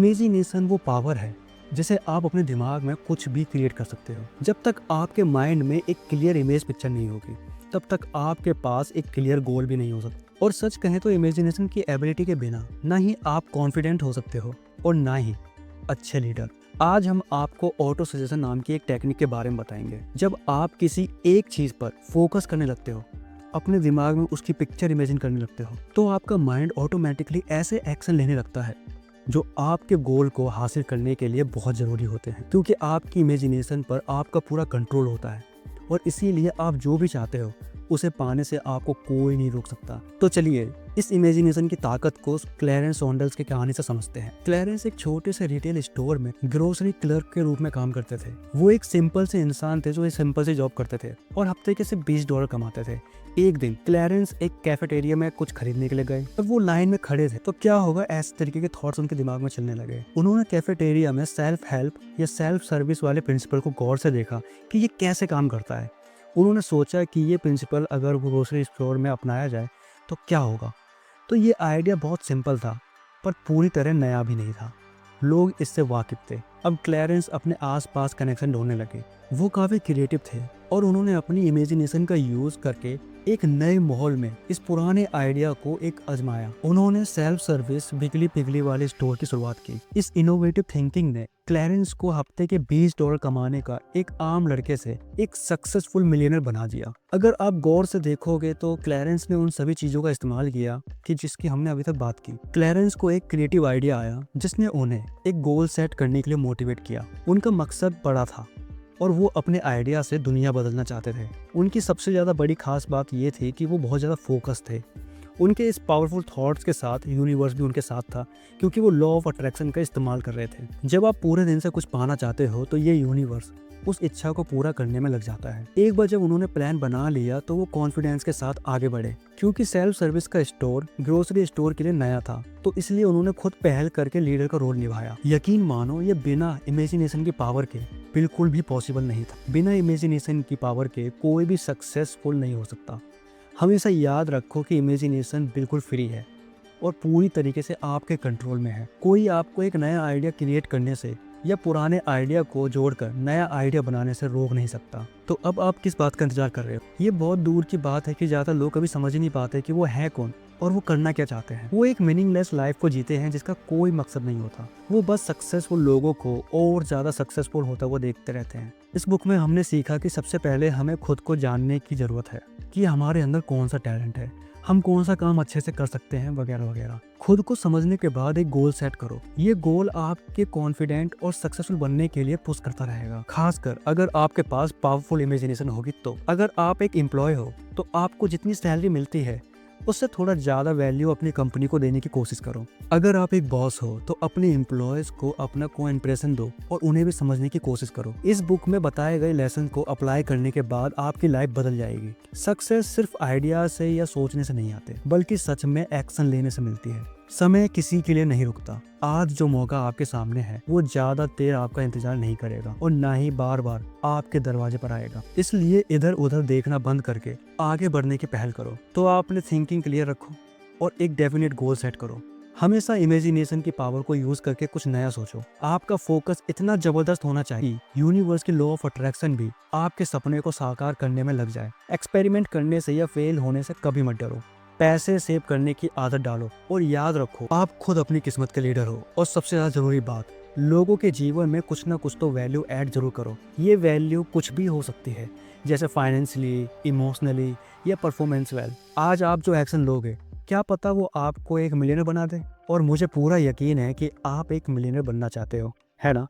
Imagination वो power है जिसे आप अपने दिमाग में कुछ भी क्रिएट कर सकते हो। जब तक आपके माइंड में एक क्लियर इमेज पिक्चर नहीं होगी तब तक आपके पास एक क्लियर गोल भी नहीं हो सकता। और सच कहें तो इमेजिनेशन की एबिलिटी के बिना ना ही आप कॉन्फिडेंट हो सकते हो और ना ही अच्छे लीडर। आज हम आपको ऑटो सजेशन नाम की एक टेक्निक के बारे में बताएंगे। जब आप किसी एक चीज पर फोकस करने लगते हो, अपने दिमाग में उसकी पिक्चर इमेजिन करने लगते हो, तो आपका माइंड ऑटोमेटिकली ऐसे एक्शन लेने लगता है जो आपके गोल को हासिल करने के लिए बहुत ज़रूरी होते हैं, क्योंकि आपकी इमेजिनेशन पर आपका पूरा कंट्रोल होता है और इसीलिए आप जो भी चाहते हो उसे पाने से आपको कोई नहीं रोक सकता। तो चलिए इस इमेजिनेशन की ताकत को क्लैरेंस सॉन्डर्स की कहानी से समझते हैं। क्लैरेंस एक छोटे से रिटेल स्टोर में ग्रोसरी क्लर्क के रूप में काम करते थे। वो एक सिंपल से इंसान थे जो एक सिंपल से जॉब करते थे और हफ्ते के सिर्फ $20 कमाते थे। एक दिन क्लैरेंस एक कैफेटेरिया में कुछ खरीदने के लिए गए। जब वो लाइन में खड़े थे तो क्या होगा, ऐसे तरीके के थॉट्स उनके दिमाग में चलने लगे। उन्होंने कैफेटेरिया में सेल्फ हेल्प या सेल्फ सर्विस वाले प्रिंसिपल को गौर से देखा कि ये कैसे काम करता है। उन्होंने सोचा कि ये प्रिंसिपल अगर वो ग्रोसरी स्टोर में अपनाया जाए तो क्या होगा। तो ये आइडिया बहुत सिंपल था पर पूरी तरह नया भी नहीं था। लोग इससे वाकिफ थे। अब क्लैरेंस अपने आसपास कनेक्शन ढूंढने लगे। वो काफ़ी क्रिएटिव थे और उन्होंने अपनी इमेजिनेशन का यूज़ करके एक नए माहौल में इस पुराने आइडिया को एक आजमाया। उन्होंने सेल्फ सर्विस बिगली पिगली वाले स्टोर की शुरुआत की। इस इनोवेटिव थिंकिंग ने क्लैरेंस को हफ्ते के $20 कमाने का एक आम लड़के से एक सक्सेसफुल मिलियनर बना दिया। अगर आप गौर से देखोगे तो क्लैरेंस ने उन सभी चीजों का इस्तेमाल किया कि जिसकी हमने अभी तक बात की। क्लैरेंस को एक क्रिएटिव आइडिया आया जिसने उन्हें एक गोल सेट करने के लिए मोटिवेट किया। उनका मकसद बड़ा था और वो अपने आइडिया से दुनिया बदलना चाहते थे। उनकी सबसे ज़्यादा बड़ी खास बात ये थी कि वो बहुत ज़्यादा फोकस थे। उनके इस पावरफुल थॉट्स के साथ यूनिवर्स भी उनके साथ था, क्योंकि वो लॉ ऑफ अट्रैक्शन का इस्तेमाल कर रहे थे। जब आप पूरे दिन से कुछ पाना चाहते हो तो ये यूनिवर्स उस इच्छा को पूरा करने में लग जाता है। एक बार जब उन्होंने प्लान बना लिया तो वो कॉन्फिडेंस के साथ आगे बढ़े। क्योंकि सेल्फ सर्विस का स्टोर ग्रोसरी स्टोर के लिए नया था तो इसलिए उन्होंने खुद पहल करके लीडर का रोल निभाया। यकीन मानो ये बिना इमेजिनेशन की पावर के बिल्कुल भी पॉसिबल नहीं था। बिना इमेजिनेशन की पावर के कोई भी सक्सेसफुल नहीं हो सकता। हमेशा याद रखो कि इमेजिनेशन बिल्कुल फ्री है और पूरी तरीके से आपके कंट्रोल में है। कोई आपको एक नया आइडिया क्रिएट करने से या पुराने आइडिया को जोड़कर नया आइडिया बनाने से रोक नहीं सकता। तो अब आप किस बात का इंतजार कर रहे हो? ये बहुत दूर की बात है कि ज़्यादा लोग कभी समझ ही नहीं पाते कि वो है कौन और वो करना क्या चाहते हैं। वो एक मीनिंगलेस लाइफ को जीते हैं जिसका कोई मकसद नहीं होता। वो बस सक्सेसफुल लोगों को और ज़्यादा सक्सेसफुल होता हुआ देखते रहते हैं। इस बुक में हमने सीखा कि सबसे पहले हमें खुद को जानने की ज़रूरत है कि हमारे अंदर कौन सा टैलेंट है, हम कौन सा काम अच्छे से कर सकते हैं, वगैरह वगैरह। खुद को समझने के बाद एक गोल सेट करो। ये गोल आपके कॉन्फिडेंट और सक्सेसफुल बनने के लिए पुश करता रहेगा, खासकर अगर आपके पास पावरफुल इमेजिनेशन होगी तो। अगर आप एक एम्प्लॉय हो तो आपको जितनी सैलरी मिलती है उससे थोड़ा ज़्यादा वैल्यू अपनी कंपनी को देने की कोशिश करो। अगर आप एक बॉस हो तो अपने एम्प्लॉयज़ को अपना को इम्प्रेशन दो और उन्हें भी समझने की कोशिश करो। इस बुक में बताए गए लेसन को अप्लाई करने के बाद आपकी लाइफ बदल जाएगी। सक्सेस सिर्फ आइडिया से या सोचने से नहीं आते, बल्कि सच में एक्शन लेने से मिलती है। समय किसी के लिए नहीं रुकता। आज जो मौका आपके सामने है वो ज्यादा देर आपका इंतजार नहीं करेगा और ना ही बार बार आपके दरवाजे पर आएगा। इसलिए इधर उधर देखना बंद करके आगे बढ़ने की पहल करो। तो आप अपने थिंकिंग क्लियर रखो और एक डेफिनेट गोल सेट करो। हमेशा इमेजिनेशन की पावर को यूज करके कुछ नया सोचो। आपका फोकस इतना जबरदस्त होना चाहिए यूनिवर्स की लॉ ऑफ अट्रैक्शन भी आपके सपने को साकार करने में लग जाए। एक्सपेरिमेंट करने से या फेल होने से कभी मत डरो। पैसे सेव करने की आदत डालो और याद रखो आप खुद अपनी किस्मत के लीडर हो। और सबसे ज्यादा जरूरी बात, लोगों के जीवन में कुछ ना कुछ तो वैल्यू ऐड जरूर करो। ये वैल्यू कुछ भी हो सकती है, जैसे फाइनेंशियली, इमोशनली या परफॉर्मेंस वेल। आज आप जो एक्शन लोगे क्या पता वो आपको एक मिलियनर बना दे। और मुझे पूरा यकीन है कि आप एक मिलियनर बनना चाहते हो, है ना?